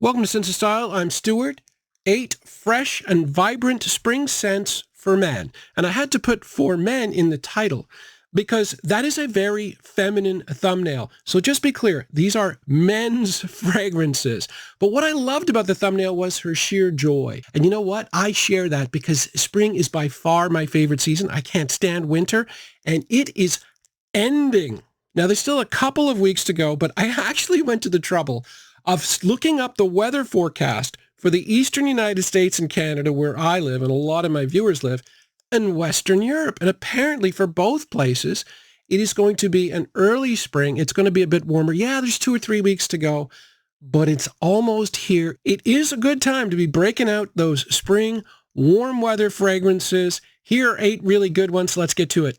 Welcome to Sense of Style. I'm Stuart. 8 fresh and vibrant spring scents for men. And I had to put for men in the title because that is a very feminine thumbnail. So just be clear, these are men's fragrances. But what I loved about the thumbnail was her sheer joy. And you know what? I share that because spring is by far my favorite season. I can't stand winter, and it is ending. Now, there's still a couple of weeks to go, but I actually went to the trouble of looking up the weather forecast for the eastern United States and Canada, where I live and a lot of my viewers live, and Western Europe. And apparently for both places, it is going to be an early spring. It's going to be a bit warmer. Yeah, there's 2 or 3 weeks to go, but it's almost here. It is a good time to be breaking out those spring warm weather fragrances. Here are 8 really good ones. Let's get to it.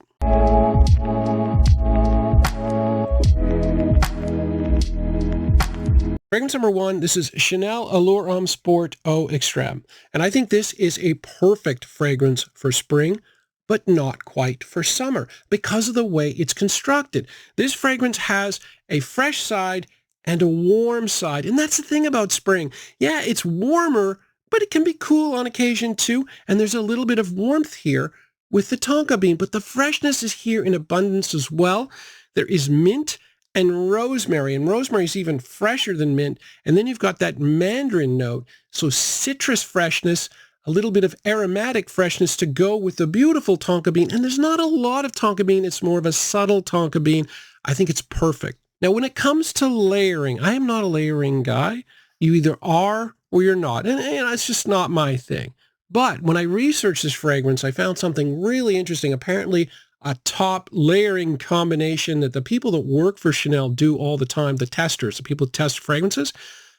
Fragrance number 1, this is Chanel Allure Homme Sport Eau Extreme. And I think this is a perfect fragrance for spring, but not quite for summer because of the way it's constructed. This fragrance has a fresh side and a warm side. And that's the thing about spring. Yeah, it's warmer, but it can be cool on occasion too. And there's a little bit of warmth here with the tonka bean, but the freshness is here in abundance as well. There is mint and rosemary is even fresher than mint. And then you've got that mandarin note, so citrus freshness, a little bit of aromatic freshness to go with the beautiful tonka bean. And there's not a lot of tonka bean. It's more of a subtle tonka bean. I think it's perfect. Now, when it comes to layering, I am not a layering guy. You either are or you're not. And it's just not my thing. But when I researched this fragrance, I found something really interesting. Apparently, a top layering combination that the people that work for Chanel do all the time, the testers, the people that test fragrances.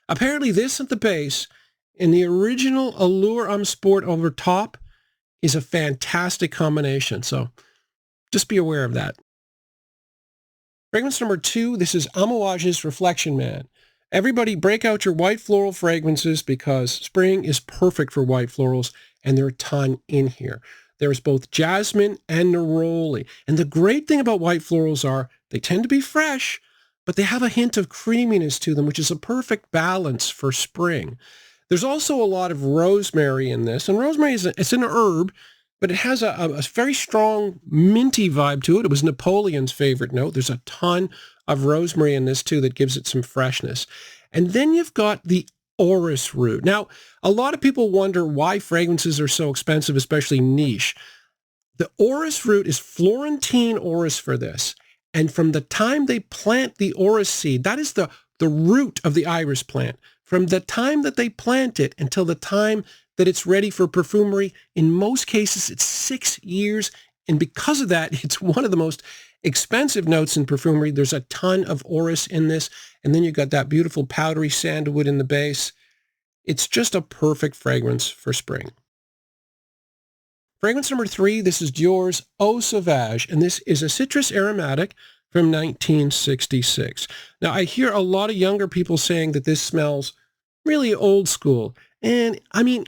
Apparently this at the base in the original Allure Homme Sport over top is a fantastic combination. So just be aware of that. Fragrance number 2, this is Amouage's Reflection Man. Everybody break out your white floral fragrances because spring is perfect for white florals, and there are a ton in here. There's both jasmine and neroli. And the great thing about white florals are they tend to be fresh, but they have a hint of creaminess to them, which is a perfect balance for spring. There's also a lot of rosemary in this. And rosemary it's an herb, but it has a very strong minty vibe to it. It was Napoleon's favorite note. There's a ton of rosemary in this too that gives it some freshness. And then you've got the orris root. Now, a lot of people wonder why fragrances are so expensive, especially niche. The orris root is Florentine orris for this. And from the time they plant the orris seed, that is the root of the iris plant. From the time that they plant it until the time that it's ready for perfumery, in most cases, it's 6 years. And because of that, it's one of the most expensive notes in perfumery. There's a ton of orris in this. And then you've got that beautiful powdery sandalwood in the base. It's just a perfect fragrance for spring. Fragrance number 3, this is Dior's Eau Sauvage. And this is a citrus aromatic from 1966. Now, I hear a lot of younger people saying that this smells really old school. And I mean,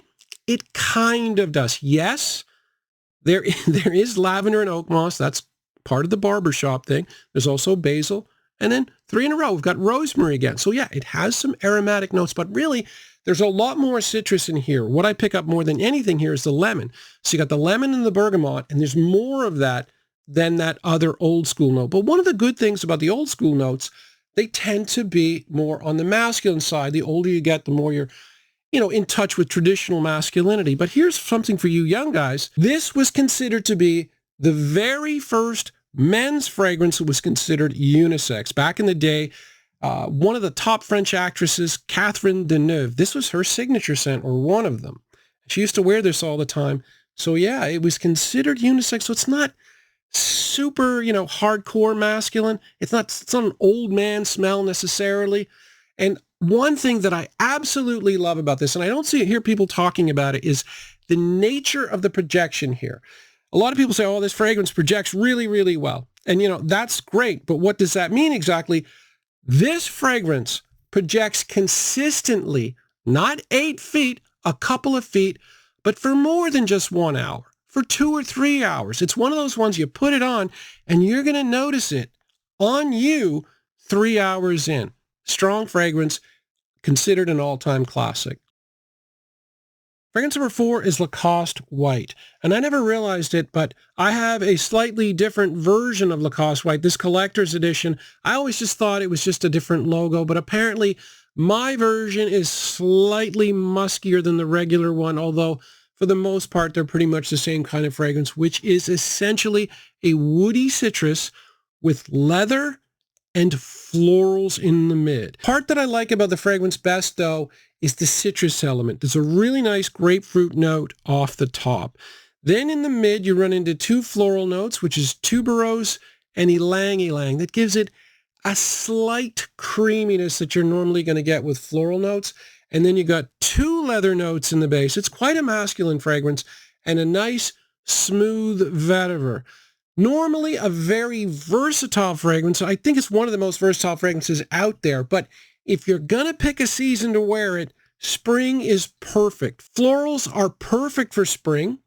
it kind of does. Yes, there is lavender and oak moss. That's part of the barbershop thing. There's also basil. And then 3 in a row, we've got rosemary again. So yeah, it has some aromatic notes, but really there's a lot more citrus in here. What I pick up more than anything here is the lemon. So you got the lemon and the bergamot, and there's more of that than that other old school note. But one of the good things about the old school notes, they tend to be more on the masculine side. The older you get, the more you're in touch with traditional masculinity. But here's something for you young guys. This was considered to be the very first men's fragrance that was considered unisex. Back in the day, one of the top French actresses, Catherine Deneuve, this was her signature scent, or one of them. She used to wear this all the time. So yeah, it was considered unisex. So it's not super, hardcore masculine. It's not an old man smell necessarily. And one thing that I absolutely love about this, and I don't hear people talking about it, is the nature of the projection here. A lot of people say, oh, this fragrance projects really, really well. And, that's great. But what does that mean exactly? This fragrance projects consistently, not 8 feet, a couple of feet, but for more than just 1 hour, for 2 or 3 hours. It's one of those ones you put it on and you're going to notice it on you 3 hours in. Strong fragrance. considered an all-time classic. Fragrance number 4 is Lacoste White. And I never realized it, but I have a slightly different version of Lacoste White, this collector's edition. I always just thought it was just a different logo, but apparently my version is slightly muskier than the regular one, although for the most part, they're pretty much the same kind of fragrance, which is essentially a woody citrus with leather and florals in the mid. Part that I like about the fragrance best, though, is the citrus element. There's a really nice grapefruit note off the top. Then in the mid, you run into 2 floral notes, which is tuberose and ylang ylang. That gives it a slight creaminess that you're normally going to get with floral notes. And then you got 2 leather notes in the base. It's quite a masculine fragrance and a nice, smooth vetiver. Normally a very versatile fragrance. I think it's one of the most versatile fragrances out there. But if you're going to pick a season to wear it, spring is perfect. Florals are perfect for spring.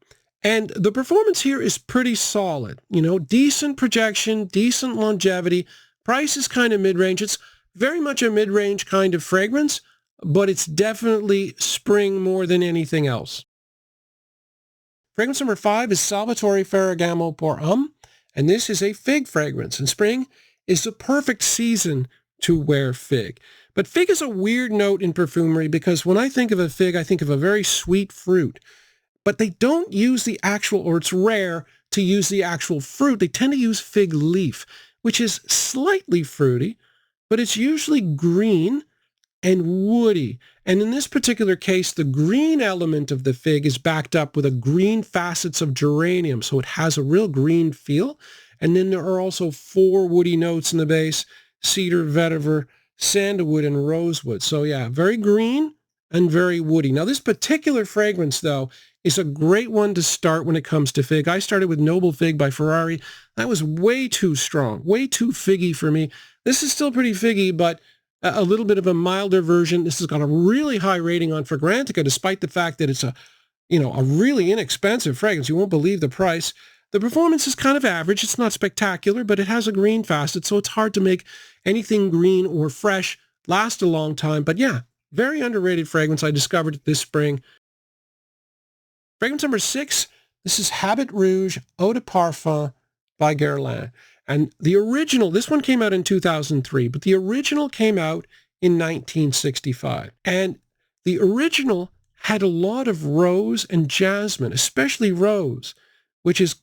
And the performance here is pretty solid. You know, decent projection, decent longevity. Price is kind of mid-range. It's very much a mid-range kind of fragrance, but it's definitely spring more than anything else. Fragrance number 5 is Salvatore Ferragamo pour Homme, and this is a fig fragrance. And spring is the perfect season to wear fig. But fig is a weird note in perfumery because when I think of a fig, I think of a very sweet fruit. But they don't use the actual, or it's rare to use the actual fruit. They tend to use fig leaf, which is slightly fruity, but it's usually green and woody. And in this particular case, the green element of the fig is backed up with a green facets of geranium, so it has a real green feel. And then there are also 4 woody notes in the base: cedar, vetiver, sandalwood, and rosewood. So yeah, very green and very woody. Now this particular fragrance, though, is a great one to start when it comes to fig. I started with Noble Fig by Ferrari. That was way too strong, way too figgy for me. This is still pretty figgy, but a little bit of a milder version. This has got a really high rating on Fragrantica, despite the fact that it's a really inexpensive fragrance. You won't believe the price. The performance is kind of average. It's not spectacular, but it has a green facet, so it's hard to make anything green or fresh last a long time. But yeah, very underrated fragrance. I discovered it this spring. Fragrance number 6, this is Habit Rouge Eau de Parfum by Guerlain. And the original, this one came out in 2003, but the original came out in 1965. And the original had a lot of rose and jasmine, especially rose, which is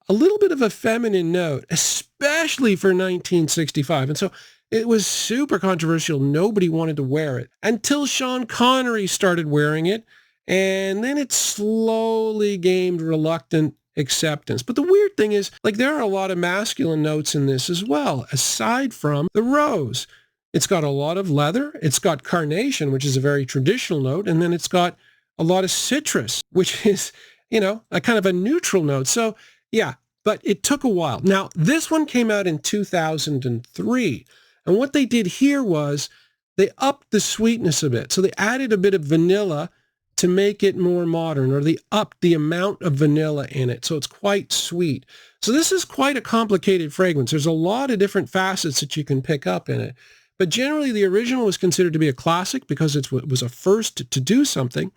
a little bit of a feminine note, especially for 1965. And so it was super controversial. Nobody wanted to wear it until Sean Connery started wearing it. And then it slowly gained reluctant acceptance. But the weird thing is, like, there are a lot of masculine notes in this as well, aside from the rose. It's got a lot of leather. It's got carnation, which is a very traditional note. And then it's got a lot of citrus, which is, a kind of a neutral note. So yeah, but it took a while. Now, this one came out in 2003. And what they did here was they upped the sweetness a bit. So they added a bit of vanilla to make it more modern, or they upped the amount of vanilla in it. So it's quite sweet. So this is quite a complicated fragrance. There's a lot of different facets that you can pick up in it. But generally, the original was considered to be a classic because it was a first to do something.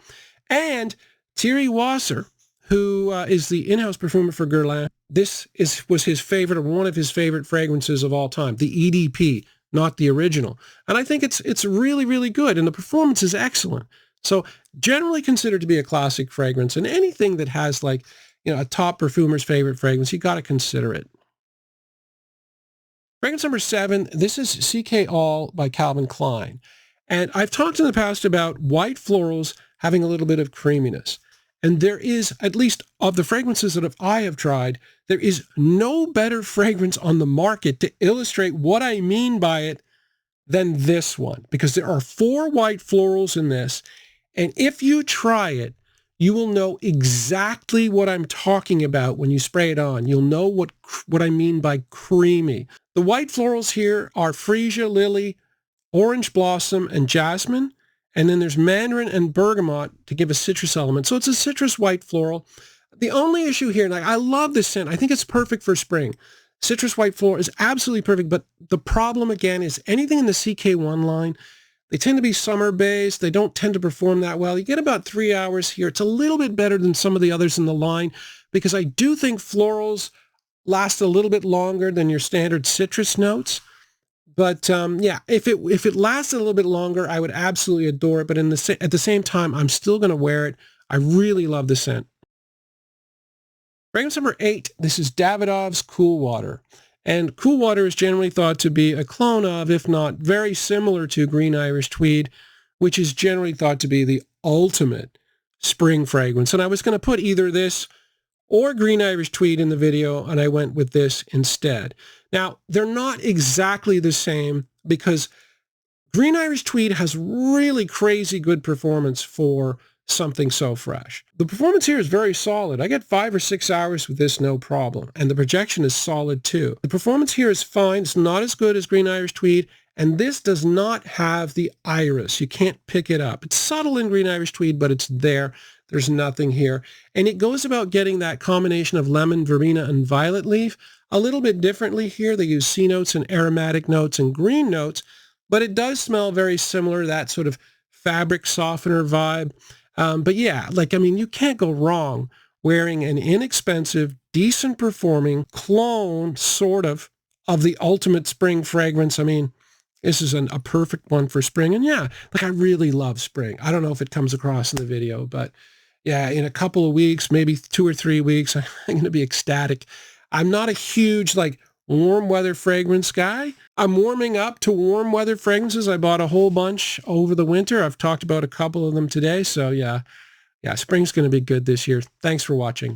And Thierry Wasser, who is the in-house perfumer for Guerlain, this was his favorite, or one of his favorite fragrances of all time, the EDP, not the original. And I think it's really, really good, and the performance is excellent. So generally considered to be a classic fragrance, and anything that has a top perfumer's favorite fragrance, you got to consider it. Fragrance number 7, this is CK All by Calvin Klein. And I've talked in the past about white florals having a little bit of creaminess. And there is, at least of the fragrances that I have tried, there is no better fragrance on the market to illustrate what I mean by it than this one, because there are 4 white florals in this. And if you try it, you will know exactly what I'm talking about when you spray it on. You'll know what I mean by creamy. The white florals here are freesia, lily, orange blossom, and jasmine. And then there's mandarin and bergamot to give a citrus element. So it's a citrus white floral. The only issue here, I love this scent. I think it's perfect for spring. Citrus white floral is absolutely perfect. But the problem, again, is anything in the CK1 line, They tend to be summer-based. They don't tend to perform that well. You get about 3 hours here. It's a little bit better than some of the others in the line because I do think florals last a little bit longer than your standard citrus notes. But yeah, if it lasted a little bit longer, I would absolutely adore it. But at the same time, I'm still going to wear it. I really love the scent. Fragrance number 8, this is Davidoff's Cool Water. And Cool Water is generally thought to be a clone of, if not very similar to Green Irish Tweed, which is generally thought to be the ultimate spring fragrance. And I was going to put either this or Green Irish Tweed in the video, and I went with this instead. Now, they're not exactly the same because Green Irish Tweed has really crazy good performance for something so fresh. The performance here is very solid. I get 5 or 6 hours with this, no problem. And the projection is solid too. The performance here is fine. It's not as good as Green Irish Tweed. And this does not have the iris. You can't pick it up. It's subtle in Green Irish Tweed, but it's there. There's nothing here. And it goes about getting that combination of lemon, verbena, and violet leaf a little bit differently here. They use C notes and aromatic notes and green notes, but it does smell very similar, that sort of fabric softener vibe. But yeah, you can't go wrong wearing an inexpensive, decent performing clone, sort of the ultimate spring fragrance. I mean, this is a perfect one for spring. And yeah, I really love spring. I don't know if it comes across in the video, but yeah, in a couple of weeks, maybe 2 or 3 weeks, I'm going to be ecstatic. I'm not a huge, warm weather fragrance guy. I'm warming up to warm weather fragrances. I bought a whole bunch over the winter. I've talked about a couple of them today. So yeah, spring's going to be good this year. Thanks for watching.